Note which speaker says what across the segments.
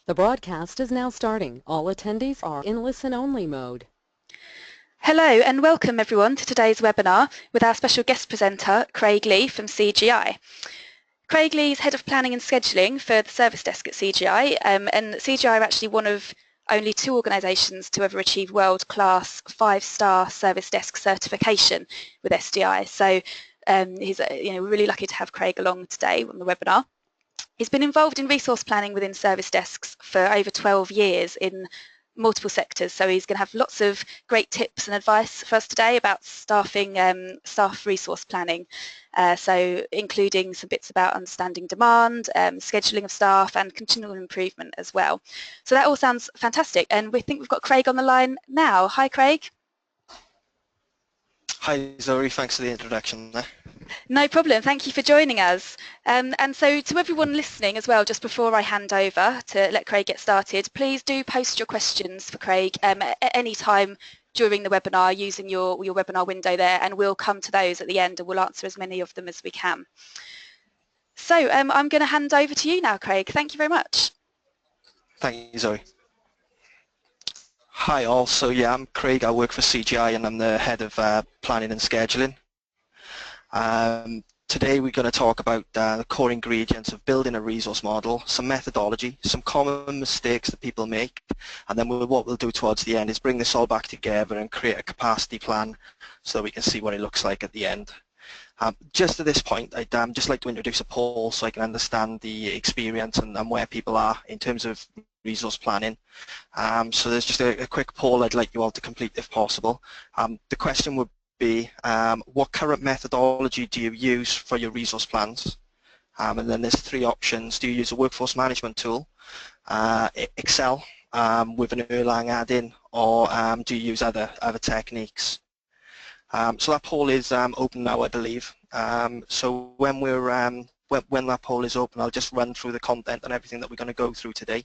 Speaker 1: The broadcast is now starting. All attendees are in listen-only mode.
Speaker 2: Hello and welcome everyone to today's webinar with our special guest presenter, Craig Lee from CGI. Craig Lee is Head of Planning and Scheduling for the Service Desk at CGI, and CGI are actually one of only 2 organisations to ever achieve world-class 5-star Service Desk certification with SDI. So he's we're really lucky to have Craig along today on the webinar. He's been involved in resource planning within service desks for over 12 years in multiple sectors, so he's going to have lots of great tips and advice for us today about staffing, staff resource planning, so including some bits about understanding demand, scheduling of staff and continual improvement as well. So that all sounds fantastic, and we think we've got Craig on the line now. Hi Craig.
Speaker 3: Hi Zoe, thanks for the introduction there.
Speaker 2: No problem, thank you for joining us. And so to everyone listening as well, just before I hand over to let Craig get started, please do post your questions for Craig at any time during the webinar using your webinar window there, and we'll come to those at the end and we'll answer as many of them as we can. So I'm going to hand over to you now, Craig. Thank you very much.
Speaker 3: Thank you, Zoe. Hi all, so yeah, I'm Craig, I work for CGI and I'm the Head of Planning and Scheduling. Today we're going to talk about the core ingredients of building a resource model, some methodology, some common mistakes that people make, and then what we'll do towards the end is bring this all back together and create a capacity plan so that we can see what it looks like at the end. Just at this point, I'd just like to introduce a poll so I can understand the experience and where people are in terms of resource planning. So there's just a quick poll I'd like you all to complete if possible. The question would be, what current methodology do you use for your resource plans? And then there's 3 options. Do you use a workforce management tool, Excel with an Erlang add-in, or do you use other techniques? So that poll is open now, I believe. So when when that poll is open, I'll just run through the content and everything that we're going to go through today.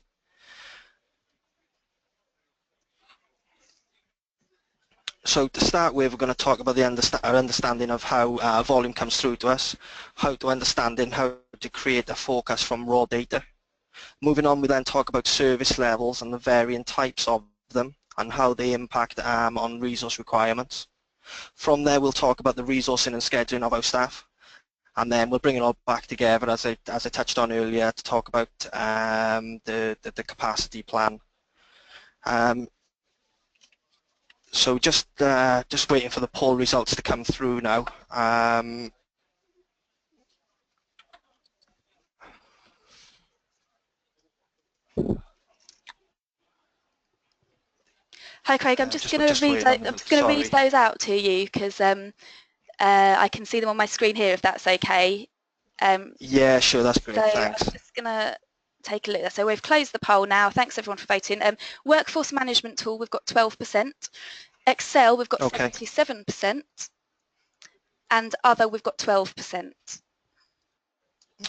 Speaker 3: So to start with, we're going to talk about our understanding of how volume comes through to us, how to create a forecast from raw data. Moving on, we then talk about service levels and the varying types of them and how they impact on resource requirements. From there, we'll talk about the resourcing and scheduling of our staff, and then we'll bring it all back together, as I touched on earlier, to talk about the capacity plan. So just waiting for the poll results to come through now.
Speaker 2: Hi Craig, I'm just going to read those out to you because I can see them on my screen here if that's okay.
Speaker 3: Yeah, sure, that's great,
Speaker 2: so
Speaker 3: thanks.
Speaker 2: I'm just going to take a look. So we've closed the poll now. Thanks everyone for voting. Workforce management tool, we've got 12%. Excel, we've got 77%. And other, we've got 12%.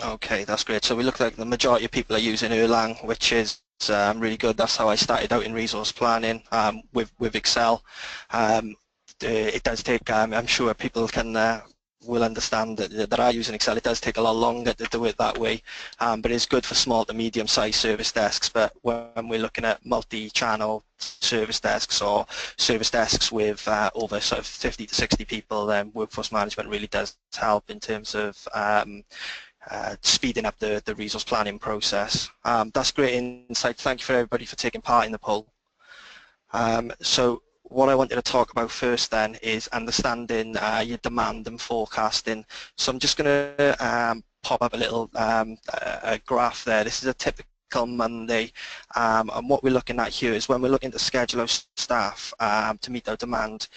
Speaker 3: Okay, that's great. So we look like the majority of people are using Erlang, which is really good. That's how I started out in resource planning with Excel. It does take, I'm sure people will understand that are using Excel. It does take a lot longer to do it that way, but it's good for small to medium-sized service desks. But when we're looking at multi-channel service desks or service desks with over sort of 50 to 60 people, then workforce management really does help in terms of speeding up the resource planning process. That's great insight. Thank you for everybody for taking part in the poll. So what I wanted to talk about first then is understanding your demand and forecasting. So I'm just going to pop up a little a graph there. This is a typical Monday, and what we're looking at here is when we're looking to schedule our staff to meet our demand,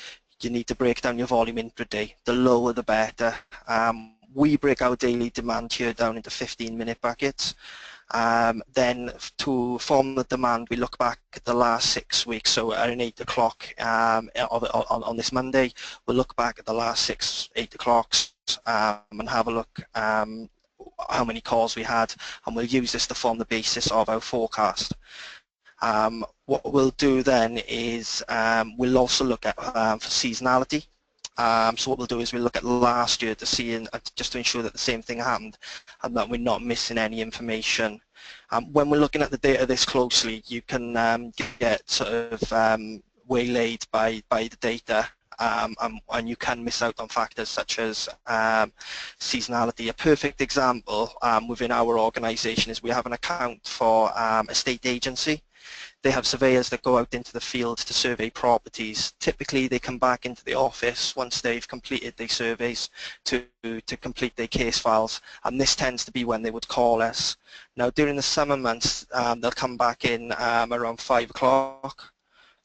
Speaker 3: you need to break down your volume intraday. The lower the better. We break our daily demand here down into 15-minute buckets. Then to form the demand, we look back at the last 6 weeks. So at 8 o'clock on this Monday, we'll look back at the last 8 o'clocks and have a look how many calls we had, and we'll use this to form the basis of our forecast. What we'll do then is we'll also look at for seasonality. So what we'll do is we'll look at last year to see, just to ensure that the same thing happened and that we're not missing any information. When we're looking at the data this closely, you can get sort of waylaid by the data, and you can miss out on factors such as seasonality. A perfect example within our organisation is we have an account for a state agency. They have surveyors that go out into the field to survey properties. Typically they come back into the office once they've completed their surveys to complete their case files, and this tends to be when they would call us. Now during the summer months they'll come back in around 5 o'clock.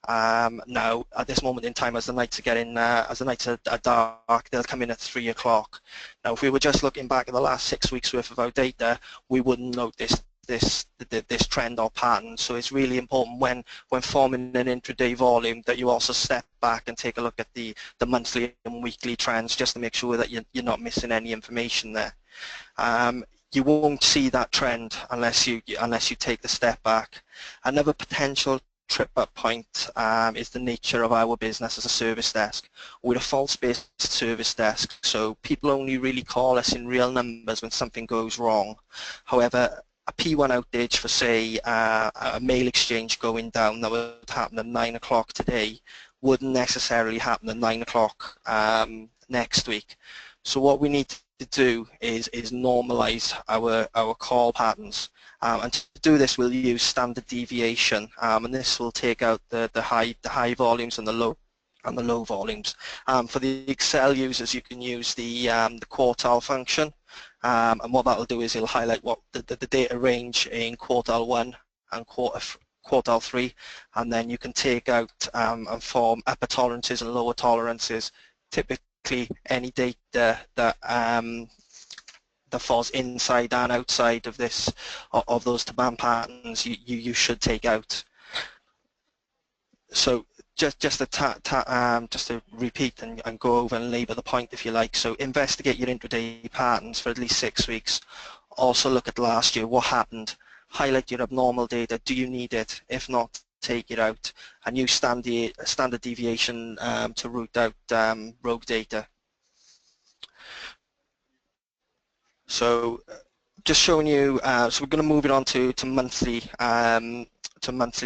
Speaker 3: Now at this moment in time, as the nights are getting, as the nights are dark, they'll come in at 3 o'clock. Now if we were just looking back at the last 6 weeks worth of our data, we wouldn't notice this trend or pattern. So it's really important when forming an intraday volume that you also step back and take a look at the monthly and weekly trends, just to make sure that you're not missing any information there. You won't see that trend unless you take the step back. Another potential trip-up point is the nature of our business as a service desk. We're a false-based service desk, so people only really call us in real numbers when something goes wrong. However, a P1 outage for, say, a mail exchange going down that would happen at 9 o'clock today wouldn't necessarily happen at 9 o'clock next week. So what we need to do is normalize our call patterns, and to do this we'll use standard deviation, and this will take out the high volumes and the low volumes. For the Excel users, you can use the quartile function, and what that will do is it'll highlight what the data range in quartile 1 and quartile 3, and then you can take out and form upper tolerances and lower tolerances. Typically any data that falls inside and outside of those demand patterns you should take out. So just to repeat and go over and labour the point, if you like. So investigate your intraday patterns for at least 6 weeks. Also look at last year, what happened. Highlight your abnormal data. Do you need it? If not, take it out, and use standard deviation to root out rogue data. So just showing you, so we're going to move it on to monthly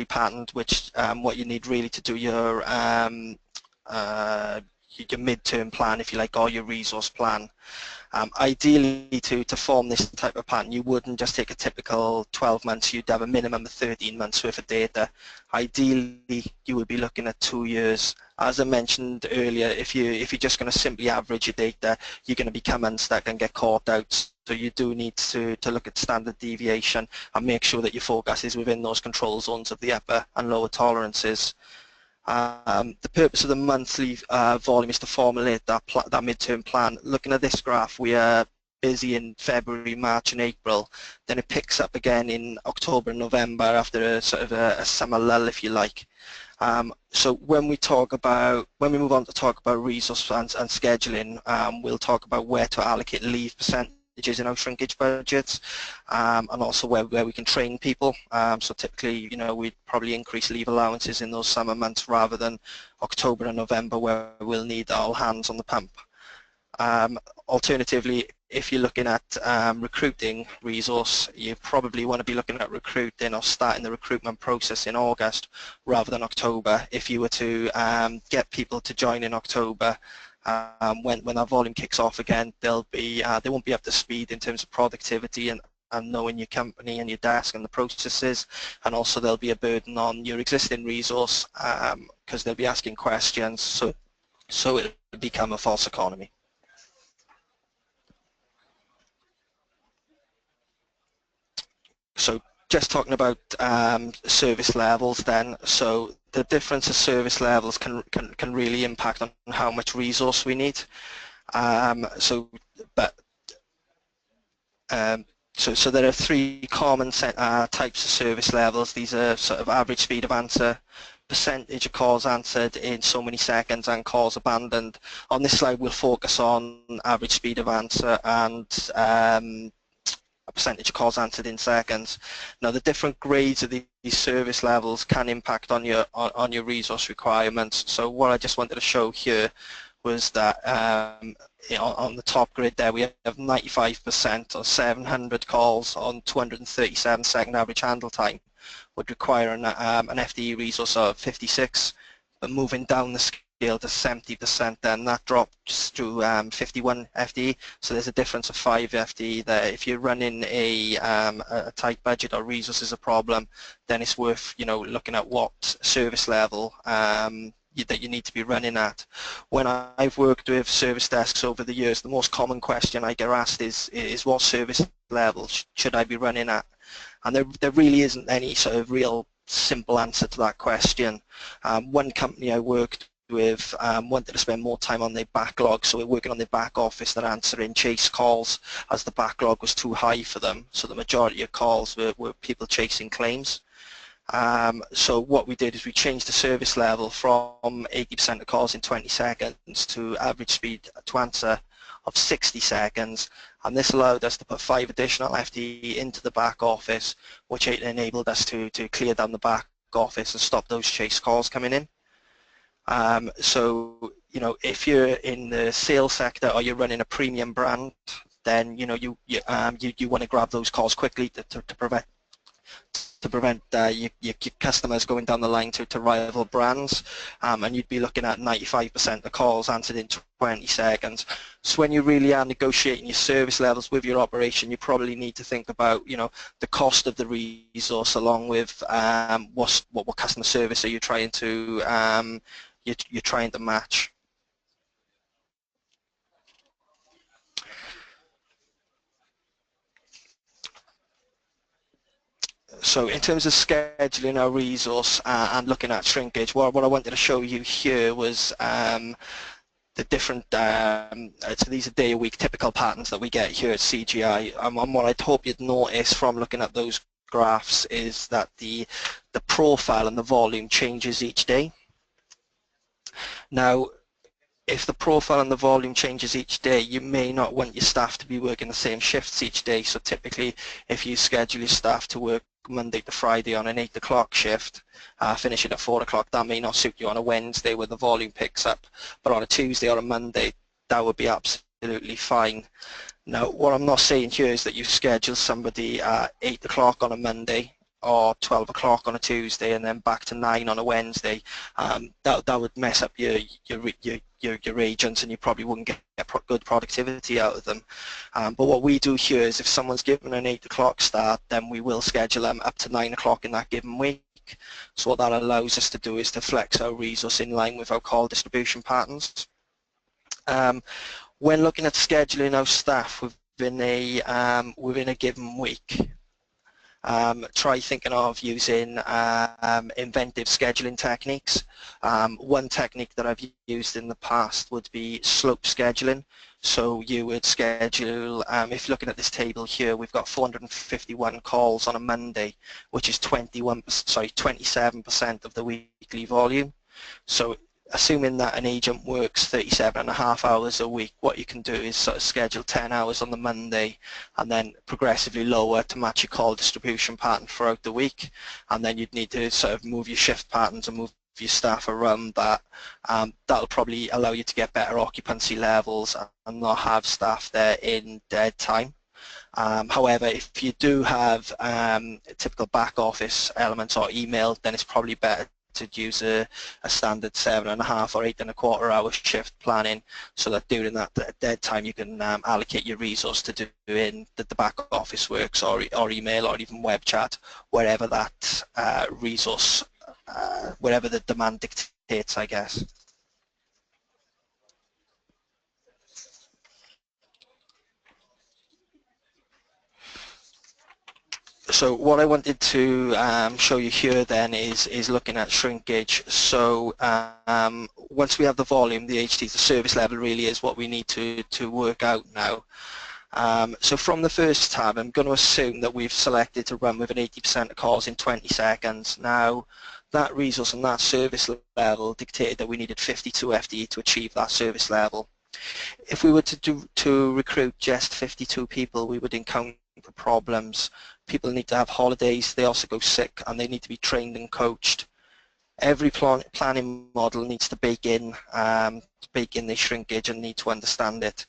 Speaker 3: pattern, which what you need really to do your midterm plan, if you like, or your resource plan. Ideally, to form this type of pattern, you wouldn't just take a typical 12 months, you'd have a minimum of 13 months worth of data. Ideally, you would be looking at 2 years. As I mentioned earlier, if you're just going to simply average your data, you're going to become unstuck and get caught out. So you do need to look at standard deviation and make sure that your forecast is within those control zones of the upper and lower tolerances. The purpose of the monthly volume is to formulate that midterm plan. Looking at this graph, we are busy in February, March and April. Then it picks up again in October and November after a sort of a summer lull, if you like. So when we move on to talk about resource plans and scheduling, we'll talk about where to allocate leave percentages in our shrinkage budgets, and also where we can train people. So typically, we'd probably increase leave allowances in those summer months rather than October and November, where we'll need all hands on the pump. Alternatively, if you're looking at recruiting resource, you probably want to be looking at recruiting or starting the recruitment process in August rather than October. If you were to get people to join in October, when that volume kicks off again, they won't be up to speed in terms of productivity and knowing your company and your desk and the processes, and also there'll be a burden on your existing resource because they'll be asking questions, so it'll become a false economy. So just talking about service levels then, so the difference of service levels can really impact on how much resource we need. So there are 3 common types of service levels. These are sort of average speed of answer, percentage of calls answered in so many seconds, and calls abandoned. On this slide we'll focus on average speed of answer and a percentage of calls answered in seconds. Now the different grades of these service levels can impact on your resource requirements. So what I just wanted to show here was that on the top grid there we have 95% or 700 calls on 237 second average handle time would require an FTE resource of 56, but moving down the scale to 70%, then that drops to 51 FTE. So there's a difference of 5 FTE there. If you're running a tight budget or resource is a problem, then it's worth looking at what service level that you need to be running at. When I've worked with service desks over the years, the most common question I get asked is what service level should I be running at? And there really isn't any sort of real simple answer to that question. One company I worked with wanted to spend more time on their backlog, so we're working on their back office than answering chase calls, as the backlog was too high for them. So the majority of calls were people chasing claims. So what we did is we changed the service level from 80% of calls in 20 seconds to average speed to answer of 60 seconds, and this allowed us to put 5 additional FTE into the back office, which enabled us to clear down the back office and stop those chase calls coming in. So if you're in the sales sector or you're running a premium brand, then you want to grab those calls quickly to prevent your customers going down the line to rival brands, and you'd be looking at 95% of calls answered in 20 seconds. So when you really are negotiating your service levels with your operation, you probably need to think about the cost of the resource along with what customer service are you trying to you're trying to match. So in terms of scheduling our resource and looking at shrinkage, what I wanted to show you here was the different, so these are day-a-week typical patterns that we get here at CGI, and what I'd hope you'd notice from looking at those graphs is that the profile and the volume changes each day. Now, if the profile and the volume changes each day, you may not want your staff to be working the same shifts each day. So typically, if you schedule your staff to work Monday to Friday on an 8 o'clock shift, finishing at 4 o'clock, that may not suit you on a Wednesday where the volume picks up. But on a Tuesday or a Monday, that would be absolutely fine. Now, what I'm not saying here is that you schedule somebody at 8 o'clock on a Monday or 12 o'clock on a Tuesday and then back to 9 on a Wednesday. That would mess up your agents, and you probably wouldn't get good productivity out of them. But what we do here is if someone's given an 8 o'clock start, then we will schedule them up to 9 o'clock in that given week. So what that allows us to do is to flex our resource in line with our call distribution patterns. When looking at scheduling our staff within a given week, try thinking of using inventive scheduling techniques. One technique that I've used in the past would be slope scheduling. So you would schedule, if looking at this table here, we've got 451 calls on a Monday, which is 27% of the weekly volume. So assuming that an agent works 37.5 hours a week, what you can do is sort of schedule 10 hours on the Monday and then progressively lower to match your call distribution pattern throughout the week, and then you'd need to sort of move your shift patterns and move your staff around that. That'll probably allow you to get better occupancy levels and not have staff there in dead time. However, if you do have typical back office elements or email, then it's probably better to use a standard 7.5 or 8.25 hour shift planning, so that during that dead time you can allocate your resource to doing the back office works or email or even web chat, wherever that resource, wherever the demand dictates, I guess. So what I wanted to show you here then is looking at shrinkage. So once we have the volume, the HT, the service level really is what we need to work out now. So from the first tab, I'm going to assume that we've selected to run with an 80% of calls in 20 seconds. Now, that resource and that service level dictated that we needed 52 FTE to achieve that service level. If we were to recruit just 52 people, we would encounter problems. People need to have holidays, they also go sick, and they need to be trained and coached. Every planning model needs to bake in the shrinkage and need to understand it.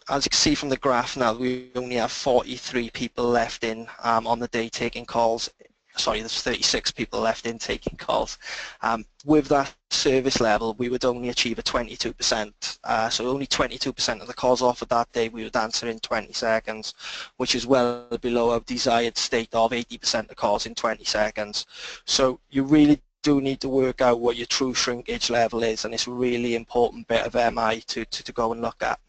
Speaker 3: As you can see from the graph now, we only have 43 people left in on the day taking calls. Sorry, there's 36 people left in taking calls. With that service level, we would only achieve a 22%. So only 22% of the calls offered that day we would answer in 20 seconds, which is well below our desired state of 80% of calls in 20 seconds. So you really do need to work out what your true shrinkage level is, and it's a really important bit of MI to go and look at.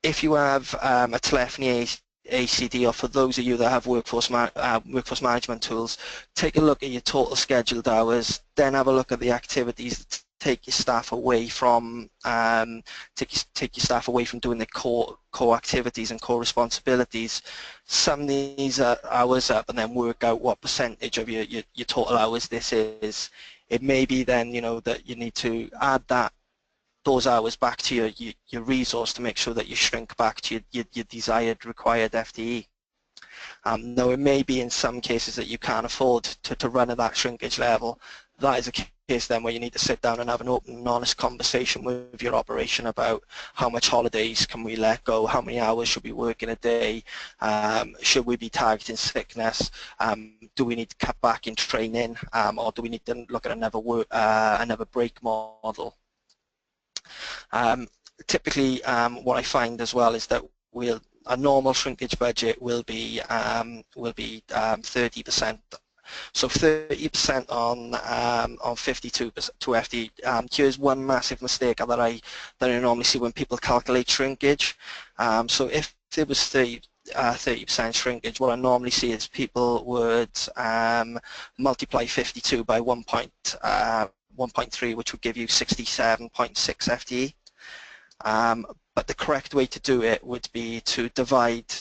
Speaker 3: If you have a telephony ACD, or for those of you that have workforce management tools, take a look at your total scheduled hours, then have a look at the activities that take your staff away from take your staff away from doing their core activities and core responsibilities. Sum these hours up and then work out what percentage of your total hours this is. It may be then, you know, that you need to add those hours back to your resource to make sure that you shrink back to your desired required FTE. Now it may be in some cases that you can't afford to run at that shrinkage level. That is a case then where you need to sit down and have an open and honest conversation with your operation about how much holidays can we let go, how many hours should we work in a day, should we be targeting sickness, do we need to cut back in training, or do we need to look at another break model. Typically, what I find as well is that a normal shrinkage budget will be 30%. So 30% on 52 to FD. Here's one massive mistake that I normally see when people calculate shrinkage. So if it was 30% shrinkage, what I normally see is people would multiply 52 by 1.3, which would give you 67.6 FTE. But the correct way to do it would be to divide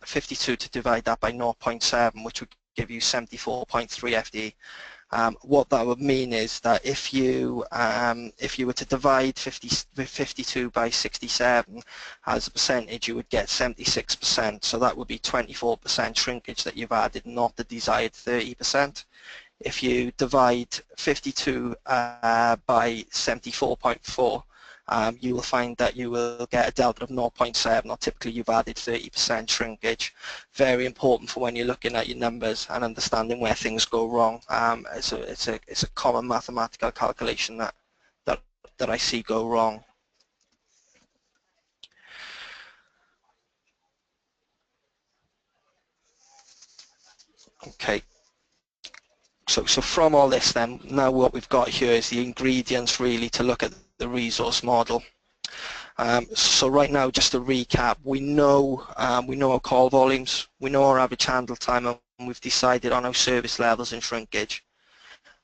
Speaker 3: 52 to divide that by 0.7, which would give you 74.3 FTE. What that would mean is that if you were to divide 52 by 67 as a percentage, you would get 76%. So that would be 24% shrinkage that you've added, not the desired 30%. If you divide 52 by 74.4, you will find that you will get a delta of 0.7, or typically you've added 30% shrinkage. Very important for when you're looking at your numbers and understanding where things go wrong. It's a common mathematical calculation that I see go wrong. Okay. So from all this then, now what we've got here is the ingredients really to look at the resource model. So right now, just to recap, we know our call volumes, we know our average handle time, and we've decided on our service levels and shrinkage.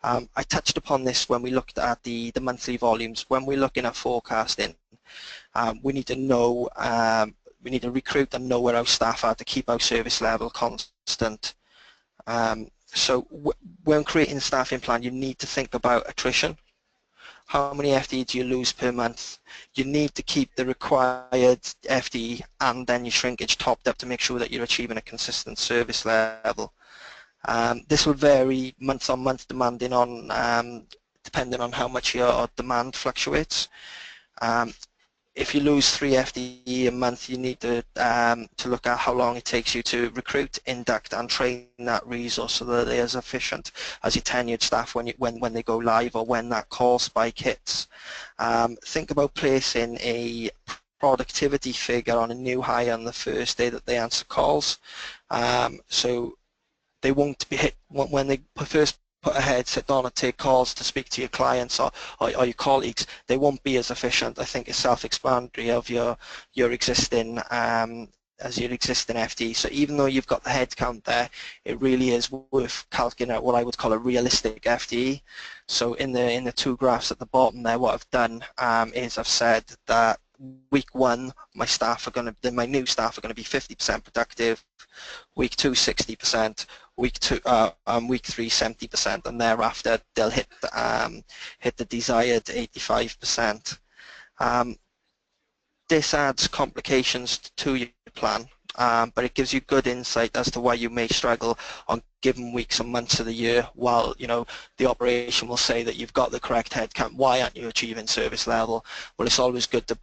Speaker 3: I touched upon this when we looked at the monthly volumes. When we're looking at forecasting, we need to know, we need to recruit and know where our staff are to keep our service level constant. So when creating a staffing plan, you need to think about attrition. How many FTE do you lose per month? You need to keep the required FTE and then your shrinkage topped up to make sure that you're achieving a consistent service level. This will vary month on month depending on how much your demand fluctuates. If you lose 3 FTE a month, you need to look at how long it takes you to recruit, induct and train that resource so that they're as efficient as your tenured staff when they go live or when that call spike hits. Think about placing a productivity figure on a new hire on the first day that they answer calls. So they won't be hit when they first put a headset on and take calls to speak to your clients or your colleagues. They won't be as efficient. I think it's self-explanatory of your existing as your existing FTE. So even though you've got the headcount there, it really is worth calculating out what I would call a realistic FTE. So in the two graphs at the bottom there, what I've done is I've said that week 1 my new staff are going to be 50% productive, week 2 60%, week 3 70%, and thereafter they'll hit the desired 85%. This adds complications to your plan. but it gives you good insight as to why you may struggle on given weeks and months of the year, while the operation will say that you've got the correct headcount. Why aren't you achieving service level? Well, it's always good to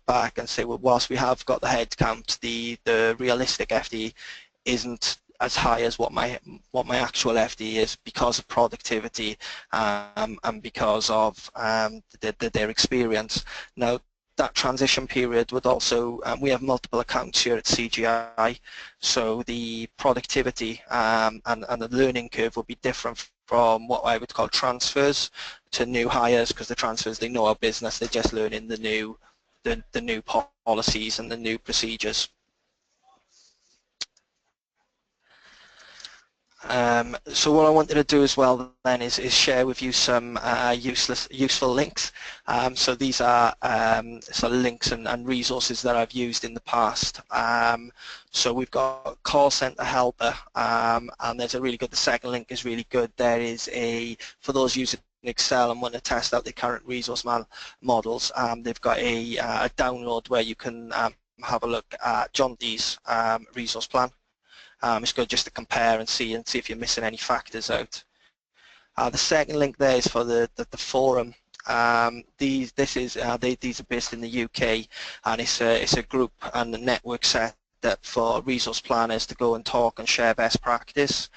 Speaker 3: back and say, well, whilst we have got the headcount, the realistic FD isn't as high as what my actual FD is, because of productivity and because of their experience. Now, that transition period would also, we have multiple accounts here at CGI, so the productivity and the learning curve will be different from what I would call transfers to new hires, because the transfers, they know our business, they're just learning the new policies and the new procedures. So what I wanted to do as well then is share with you some useful links. So these are sort of links and resources that I've used in the past. So we've got Call Center Helper, and there's a really good, the second link is really good. There is for those using Excel and want to test out the current resource models, they've got a download where you can have a look at John Dee's resource plan. It's good just to compare and see if you're missing any factors out. The second link there is for the forum. These are based in the UK, and it's a group and a network set up for resource planners to go and talk and share best practice.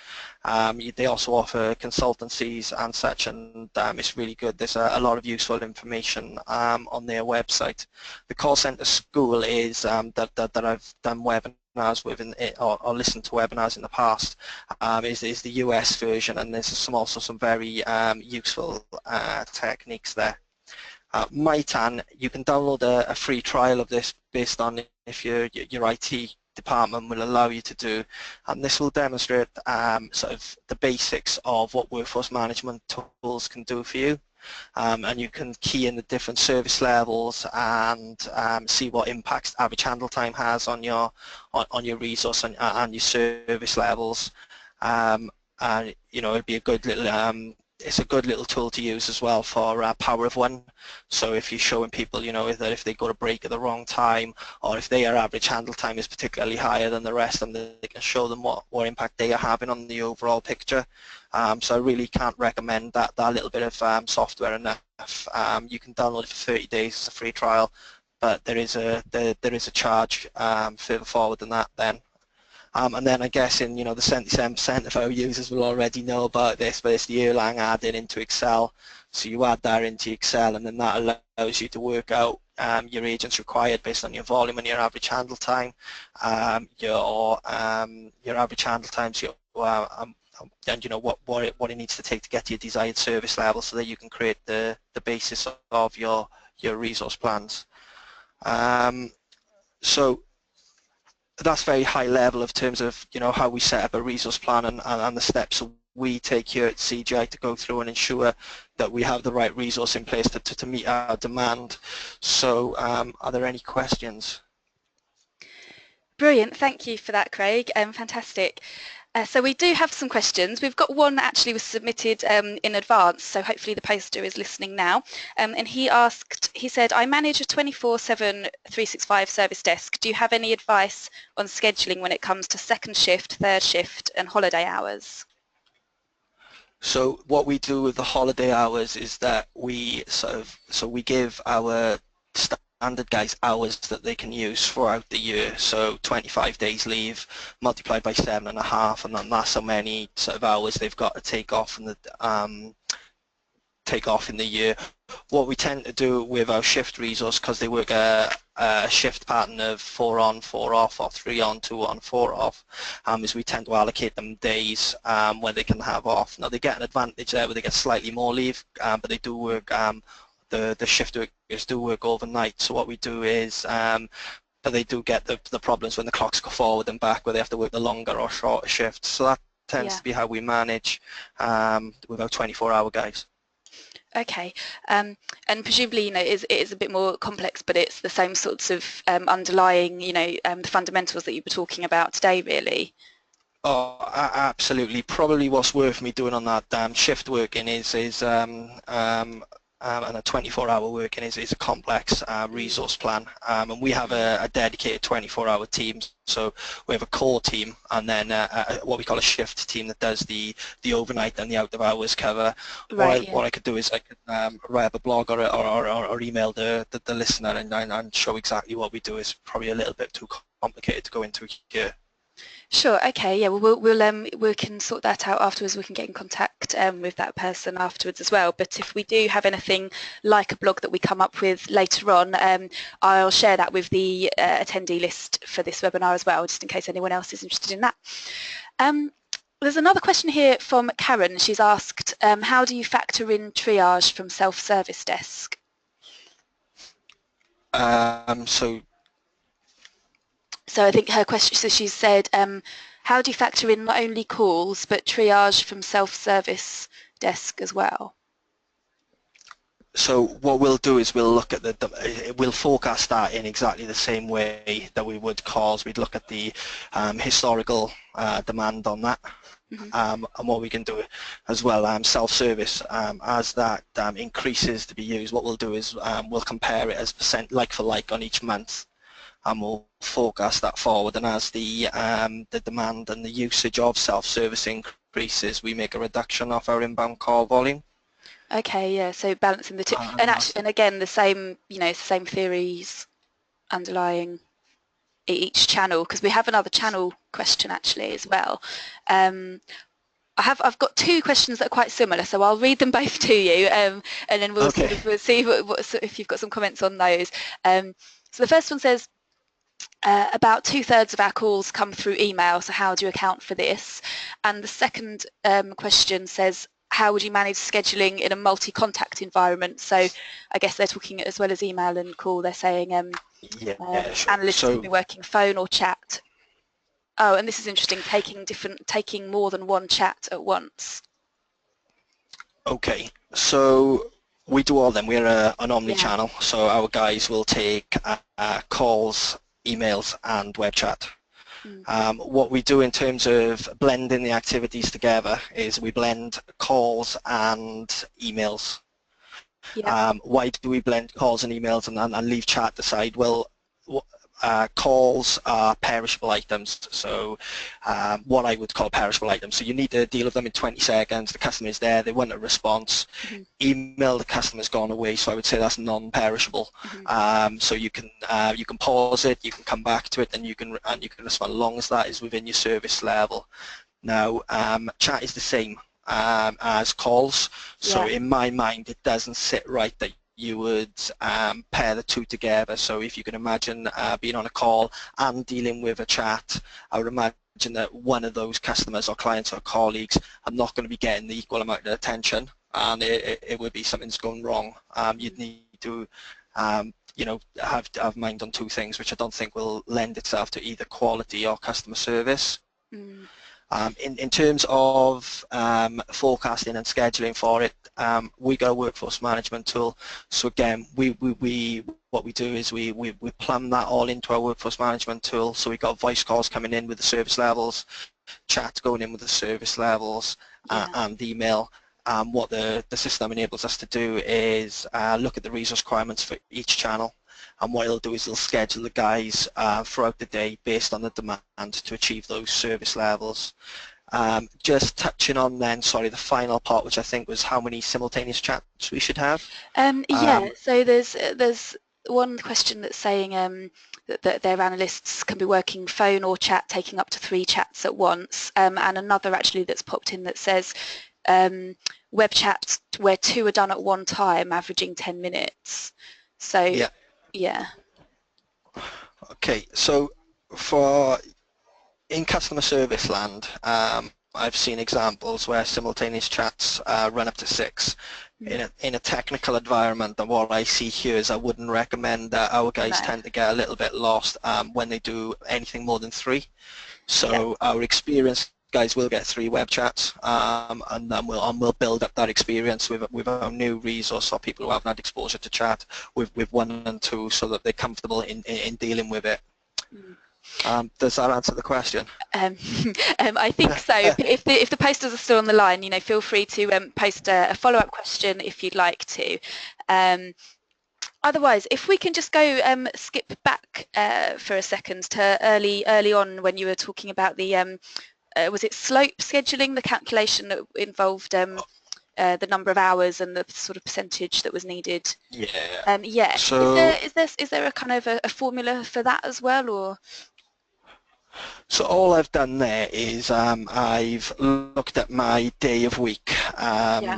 Speaker 3: They also offer consultancies and such, and it's really good. There's a lot of useful information on their website. The Call Center School is that I've done webinars with or listened to webinars in the past, is the US version, and there's also some very useful techniques there. Mytan, you can download a free trial of this based on if your IT department will allow you to do, and this will demonstrate sort of the basics of what workforce management tools can do for you. And you can key in the different service levels and see what impacts average handle time has on your resource and your service levels. And it'd be a good little it's a good little tool to use as well for power of one. So if you're showing people, that if they go to break at the wrong time, or if their average handle time is particularly higher than the rest of them, they can show them what impact they are having on the overall picture. So I really can't recommend that little bit of software enough. You can download it for 30 days as a free trial, but there is a charge further forward than that then. And then I guess in the 77% of our users will already know about this, but it's the Erlang add-in into Excel. So you add that into Excel, and then that allows you to work out your agents required based on your volume and your average handle time, your average handle times, and what it needs to take to get to your desired service level, so that you can create the basis of your resource plans. So that's very high level of terms of how we set up a resource plan and the steps we take here at CGI to go through and ensure that we have the right resource in place to meet our demand. So are there any questions?
Speaker 2: Brilliant, thank you for that, Craig. Fantastic. So we do have some questions. We've got one that actually was submitted in advance, so hopefully the poster is listening now. And he said, I manage a 24/7 365 service desk. Do you have any advice on scheduling when it comes to second shift, third shift and holiday hours?
Speaker 3: So what we do with the holiday hours is that we we give our standard guys hours that they can use throughout the year. So 25 days leave multiplied by 7.5, and then that's how many sort of hours they've got to take off in the year. What we tend to do with our shift resource, because they work a shift pattern of 4 on, 4 off, or 3 on, 2 on, 4 off, is we tend to allocate them days where they can have off. Now they get an advantage there where they get slightly more leave, but they do work, the shift workers do work overnight. So what we do is, but they do get the problems when the clocks go forward and back, where they have to work the longer or shorter shifts. So that tends to be how we manage with our 24-hour guys.
Speaker 2: Okay, and presumably, it is a bit more complex, but it's the same sorts of underlying, the fundamentals that you were talking about today, really.
Speaker 3: Oh, absolutely. Probably what's worth me doing on that shift working is and a 24-hour working is a complex resource plan, and we have a dedicated 24-hour team. So we have a core team, and then what we call a shift team that does the overnight and the out of hours cover.
Speaker 2: Right. Yeah.
Speaker 3: What I could do is I could write up a blog or email the listener and show exactly what we do. Is probably a little bit too complicated to go into here.
Speaker 2: Sure. Okay. Yeah. Well, we can sort that out afterwards. We can get in contact with that person afterwards as well. But if we do have anything like a blog that we come up with later on, I'll share that with the attendee list for this webinar as well, just in case anyone else is interested in that. There's another question here from Karen. She's asked, how do you factor in triage from self-service desk? So I think her question, so she said, how do you factor in not only calls but triage from self-service desk as well?
Speaker 3: So what we'll do is we'll look at we'll forecast that in exactly the same way that we would calls. We'd look at the historical demand on that. And what we can do as well, self-service, as that increases to be used, what we'll do is we'll compare it as percent like for like on each month, and we'll forecast that forward. And as the demand and the usage of self-service increases, we make a reduction of our inbound call volume.
Speaker 2: Okay, yeah. So balancing the two, and actually, and again, the same, same theories underlying each channel, because we have another channel question actually as well. I've got two questions that are quite similar, so I'll read them both to you, and then we'll we'll see if you've got some comments on those. So the first one says, about 2/3 of our calls come through email, so how do you account for this? And the second question says, how would you manage scheduling in a multi-contact environment? So I guess they're talking as well as email and call, they're saying
Speaker 3: sure.
Speaker 2: Analysts will be working phone or chat. Oh, and this is interesting, taking more than one chat at once.
Speaker 3: Okay, so we do all of them. We're an omni-channel, so our guys will take calls, emails and web chat. What we do in terms of blending the activities together is we blend calls and emails. Why do we blend calls and emails and leave chat aside? Well, calls are perishable items, so what I would call perishable items. So you need to deal with them in 20 seconds, the customer is there, they want a response. Email, the customer's gone away, so I would say that's non-perishable. So you can pause it, you can come back to it, and you can respond as long as that is within your service level. Now, chat is the same as calls, so in my mind it doesn't sit right that you would pair the two together. So if you can imagine being on a call and dealing with a chat, I would imagine that one of those customers or clients or colleagues are not going to be getting the equal amount of attention, and it would be something's going wrong. You'd need to have mind on two things, which I don't think will lend itself to either quality or customer service. In terms of forecasting and scheduling for it, we got a workforce management tool. So again, what we do is we plumb that all into our workforce management tool. So we got voice calls coming in with the service levels, chat going in with the service levels, and email. What the system enables us to do is look at the resource requirements for each channel. And what it'll do is it'll schedule the guys throughout the day based on the demand to achieve those service levels. Just touching on then, sorry, the final part, which I think was how many simultaneous chats we should have.
Speaker 2: So there's one question that's saying that their analysts can be working phone or chat, taking up to 3 chats at once, and another actually that's popped in that says web chats where 2 are done at one time, averaging 10 minutes. So yeah.
Speaker 3: Okay, so in customer service land, I've seen examples where simultaneous chats run up to 6. In a technical environment, and what I see here is I wouldn't recommend that. Our guys tend to get a little bit lost when they do anything more than 3. So our experienced guys will get 3 web chats, and then we'll build up that experience with our new resource or people who haven't had exposure to chat with 1 and 2, so that they're comfortable in dealing with it. Does that answer the question?
Speaker 2: I think so. If the posters are still on the line, feel free to post a follow-up question if you'd like to. Otherwise, if we can just go skip back for a second to early on when you were talking about the was it slope scheduling, the calculation that involved the number of hours and the sort of percentage that was needed.
Speaker 3: Yeah.
Speaker 2: Yeah.
Speaker 3: So,
Speaker 2: Is there a kind of a formula for that as well, or?
Speaker 3: So all I've done there is I've looked at my day of week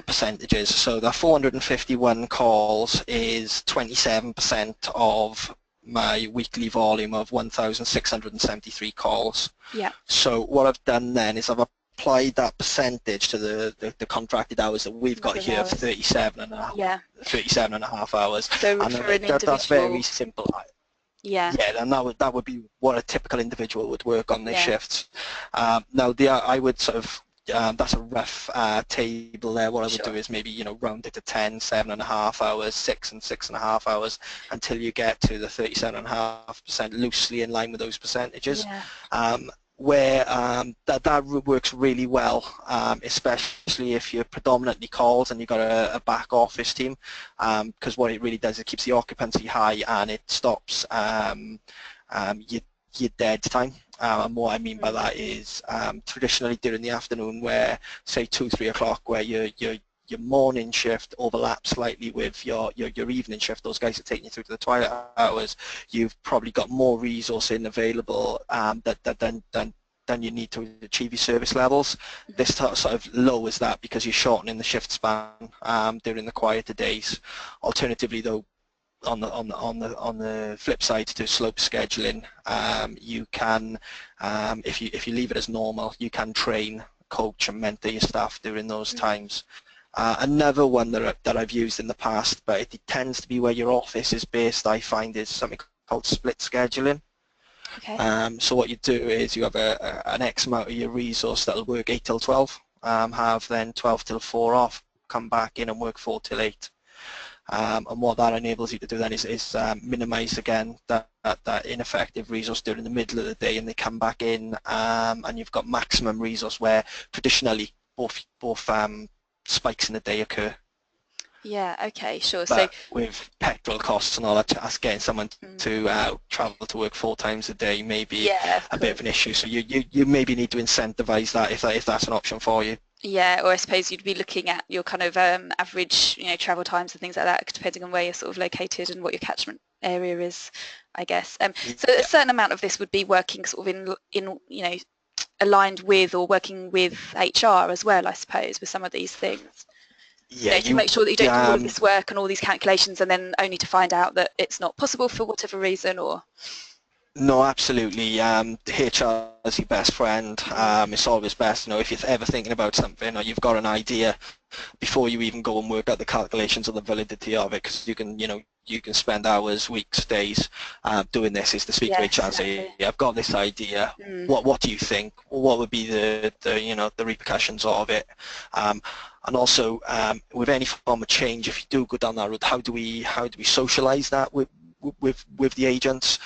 Speaker 3: percentages. So the 451 calls is 27% of my weekly volume of 1,673 calls.
Speaker 2: Yeah.
Speaker 3: So what I've done then is I've applied that percentage to the contracted hours that we've got here of 37 and a half, 37 and a half hours.
Speaker 2: So
Speaker 3: and
Speaker 2: for an individual,
Speaker 3: that's very simple.
Speaker 2: Yeah.
Speaker 3: Yeah, and that would be what a typical individual would work on their shifts. Now, I would sort of that's a rough table there. What I would do is maybe round it to 10, 7.5 hours, 6 and 6.5 hours until you get to the 37.5%, loosely in line with those percentages.
Speaker 2: Yeah.
Speaker 3: Where that works really well, especially if you're predominantly calls and you've got a back office team, because what it really does, it keeps the occupancy high and it stops your dead time. And what I mean by that is traditionally during the afternoon, where say 2, 3 o'clock, where your morning shift overlaps slightly with your evening shift, those guys are taking you through to the twilight hours, you've probably got more resourcing available than you need to achieve your service levels. This sort of lowers that because you're shortening the shift span during the quieter days. Alternatively though, on the flip side to slope scheduling, you can, if you leave it as normal, you can train, coach and mentor your staff during those times. Another one that I've used in the past, but it tends to be where your office is based, I find, is something called split scheduling.
Speaker 2: Okay.
Speaker 3: So what you do is you have an X amount of your resource that'll work 8 till 12, have then 12 till 4 off, come back in and work 4 till 8. And what that enables you to do then is minimize again that ineffective resource during the middle of the day, and they come back in and you've got maximum resource, where traditionally both spikes in the day occur.
Speaker 2: Yeah, okay, sure.
Speaker 3: But
Speaker 2: so
Speaker 3: with petrol costs and all that, us getting someone to travel to work 4 times a day may be a bit of an issue. So you maybe need to incentivize that if that's an option for you.
Speaker 2: Yeah, or I suppose you'd be looking at your kind of average, travel times and things like that, depending on where you're sort of located and what your catchment area is, I guess. So a certain amount of this would be working sort of in aligned with or working with HR as well, I suppose, with some of these things.
Speaker 3: Yeah,
Speaker 2: to make sure that you don't do all of this work and all these calculations and then only to find out that it's not possible for whatever reason, or...
Speaker 3: No, absolutely. HR is your best friend. It's always best, if you're ever thinking about something or you've got an idea, before you even go and work out the calculations of the validity of it, because you can spend hours, weeks, days doing this, is to speak to HR and say, I've got this idea. What do you think? What would be the repercussions of it? And also, with any form of change, if you do go down that road, how do we socialise that with the agents?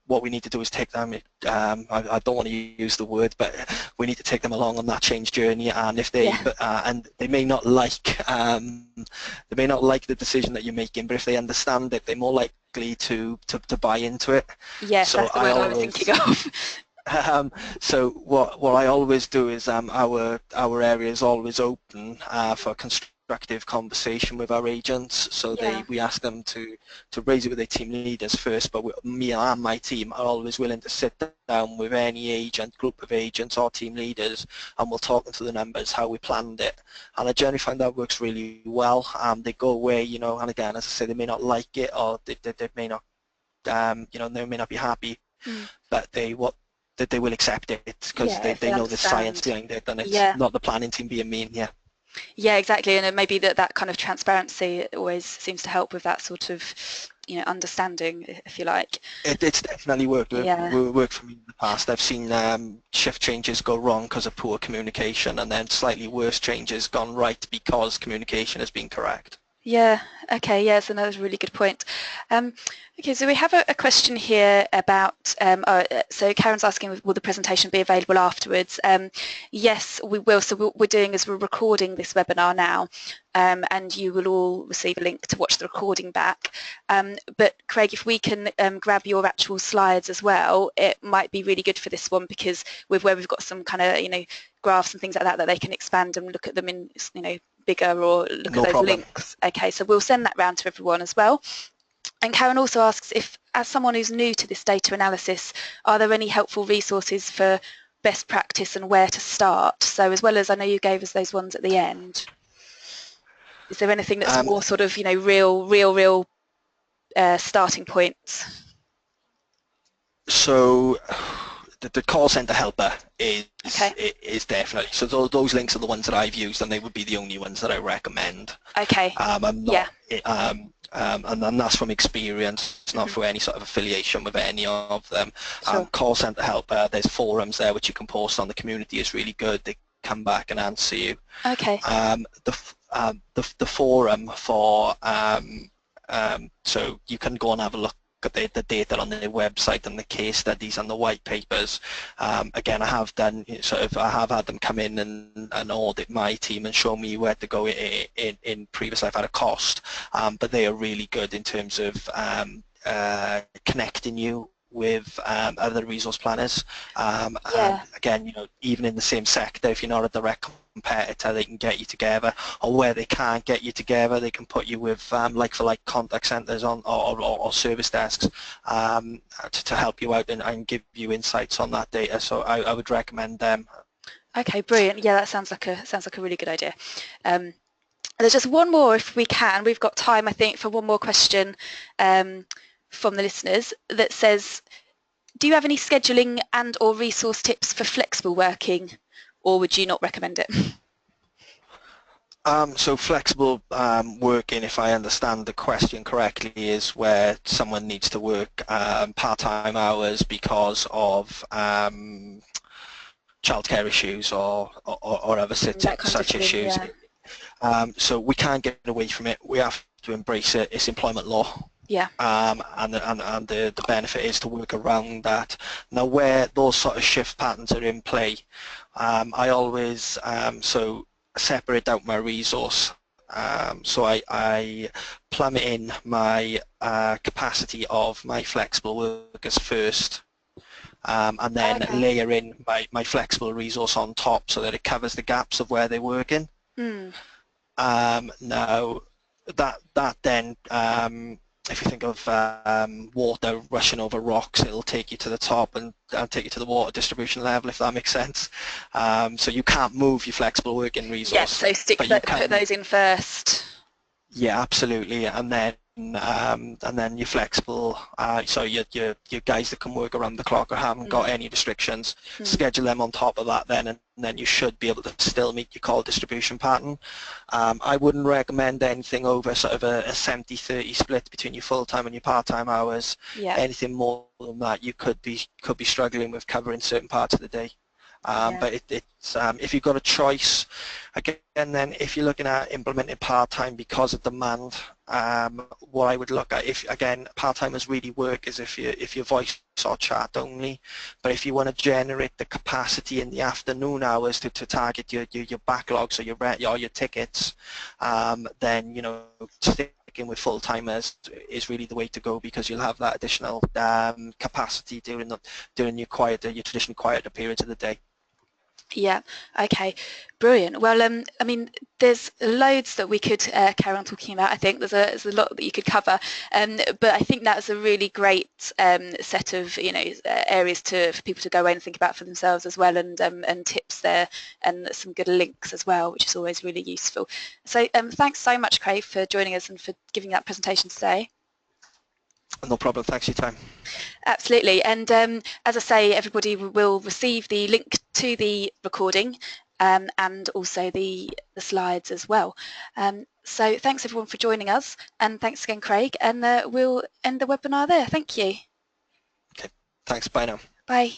Speaker 3: What we need to do is take them, I don't want to use the word, but we need to take them along on that change journey, and if they and they may not like the decision that you're making, but if they understand it, they're more likely to buy into it.
Speaker 2: Yes, so that's the word I was thinking of.
Speaker 3: So what I always do is our area is always open for constructive conversation with our agents. So we ask them to raise it with their team leaders first, but me and my team are always willing to sit down with any agent, group of agents or team leaders, and we'll talk them through the numbers, how we planned it. And I generally find that works really well. They go away, and again, as I say, they may not like it, or they may not, they may not be happy, but they will accept it because they know the science behind it, and it's not the planning team being mean.
Speaker 2: Yeah, exactly, and maybe that kind of transparency always seems to help with that sort of, understanding, if you like.
Speaker 3: It's definitely worked. Worked for me in the past. I've seen shift changes go wrong because of poor communication, and then slightly worse changes gone right because communication has been correct.
Speaker 2: Yeah, okay, yeah, so that's a really good point. Okay, so we have a question here about, so Karen's asking, will the presentation be available afterwards? Yes, we will. So what we're doing is we're recording this webinar now, and you will all receive a link to watch the recording back. But Craig, if we can grab your actual slides as well, it might be really good for this one, because where we've got some kind of, graphs and things like that they can expand and look at them in, bigger, or look
Speaker 3: No
Speaker 2: at those
Speaker 3: problem.
Speaker 2: links. Okay, so we'll send that round to everyone as well. And Karen also asks if, as someone who's new to this data analysis, are there any helpful resources for best practice and where to start? So as well as, I know you gave us those ones at the end, is there anything that's more sort of, real starting points?
Speaker 3: So the call center helper is
Speaker 2: Okay.
Speaker 3: is definitely, so those links are the ones that I've used, and they would be the only ones that I recommend.
Speaker 2: Okay.
Speaker 3: I'm
Speaker 2: Yeah.
Speaker 3: not, and that's from experience, not for any sort of affiliation with any of them.
Speaker 2: Sure.
Speaker 3: Call center helper, there's forums there which you can post on. The community is really good. They come back and answer you.
Speaker 2: Okay.
Speaker 3: The forum for so you can go and have a look at the data on their website and the case studies and the white papers. Again, I have had them come in and audit my team and show me where to go in previous life at a cost, but they are really good in terms of connecting you with other resource planners. And again, even in the same sector, if you're not a direct competitor, they can get you together, or where they can't get you together, they can put you with like-for-like contact centres or service desks to help you out and give you insights on that data. So I would recommend them.
Speaker 2: Okay, brilliant. Yeah, that sounds like a really good idea. There's just one more, if we can. We've got time, I think, for one more question from the listeners that says, do you have any scheduling and or resource tips for flexible working, or would you not recommend it?
Speaker 3: So flexible working, if I understand the question correctly, is where someone needs to work part-time hours because of childcare issues or other such issues. Yeah. So we can't get away from it. We have to embrace it. It's employment law.
Speaker 2: Yeah.
Speaker 3: And the benefit is to work around that. Now, where those sort of shift patterns are in play, I always separate out my resource. So I plummet in my capacity of my flexible workers first, and then layer in my flexible resource on top so that it covers the gaps of where they're working. Now, that then, if you think of water rushing over rocks, it'll take you to the top and take you to the water distribution level, if that makes sense. So you can't move your flexible working resource.
Speaker 2: Yeah, so put those in first. Yeah,
Speaker 3: absolutely, and then your flexible, so your guys that can work around the clock or haven't got any restrictions, schedule them on top of that then, and then you should be able to still meet your call distribution pattern. I wouldn't recommend anything over sort of a 70-30 split between your full-time and your part-time hours. Yeah. Anything more than that, you could be struggling with covering certain parts of the day. But it's if you've got a choice, again, then if you're looking at implementing part-time because of demand, what I would look at, if again part-timers really work, is if you're voice or chat only. But if you want to generate the capacity in the afternoon hours to target your backlogs or your tickets, then sticking with full-timers is really the way to go, because you'll have that additional capacity during your traditional quieter periods of the day.
Speaker 2: Yeah, okay, brilliant. Well, I mean, there's loads that we could carry on talking about. I think there's a lot that you could cover, but I think that's a really great set of areas for people to go away and think about for themselves as well, and tips there, and some good links as well, which is always really useful. So thanks so much, Craig, for joining us and for giving that presentation today.
Speaker 3: No problem. Thanks for your time.
Speaker 2: Absolutely. And as I say, everybody will receive the link to the recording and also the slides as well. So thanks everyone for joining us, and thanks again, Craig, and we'll end the webinar there. Thank you.
Speaker 3: Okay. Thanks. Bye now.
Speaker 2: Bye.